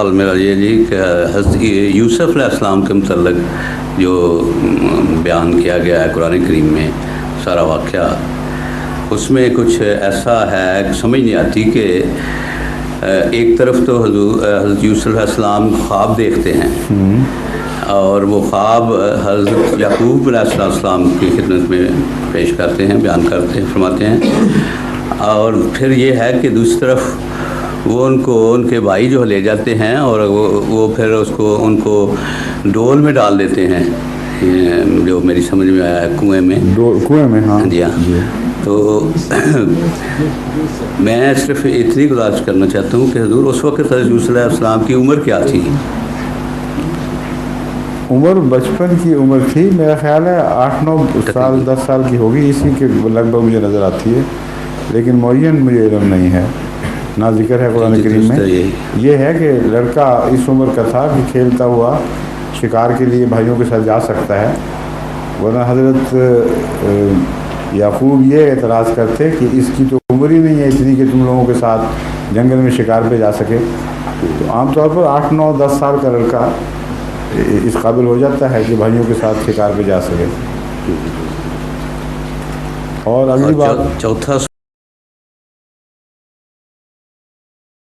سوال میرا یہ جی کہ حضرت یوسف علیہ السلام کے متعلق جو بیان کیا گیا ہے قرآن کریم میں سارا واقعہ، اس میں کچھ ایسا ہے کہ سمجھ نہیں آتی کہ ایک طرف تو حضرت یوسف علیہ السلام خواب دیکھتے ہیں اور وہ خواب حضرت یعقوب علیہ السلام کی خدمت میں پیش کرتے ہیں، بیان کرتے ہیں، فرماتے ہیں۔ اور پھر یہ ہے کہ دوسری طرف وہ ان کے بھائی جو لے جاتے ہیں اور وہ پھر ان کو ڈول میں ڈال دیتے ہیں، جو میری سمجھ میں آیا ہے کنویں میں، ہاں جی ہاں۔ تو میں صرف اتنی گزارش کرنا چاہتا ہوں کہ حضور اس وقت حضرت یوسف علیہ السلام کی عمر کیا تھی؟ عمر بچپن کی عمر تھی، میرا خیال ہے 8-9 سال 10 سال کی ہوگی، اسی کے لگ بھگ مجھے نظر آتی ہے، لیکن معین مجھے علم نہیں ہے، نہ ذکر ہے قرآن کریم میں۔ یہ ہے کہ لڑکا اس عمر کا تھا کہ کھیلتا ہوا شکار کے لیے بھائیوں کے ساتھ جا سکتا ہے، ورنہ حضرت یعقوب یہ اعتراض کرتے کہ اس کی تو عمر ہی نہیں ہے اتنی کہ تم لوگوں کے ساتھ جنگل میں شکار پہ جا سکے۔ تو عام طور پر 8-9-10 سال کا لڑکا اس قابل ہو جاتا ہے کہ بھائیوں کے ساتھ شکار پہ جا سکے۔ اور اگلی بات، چوتھا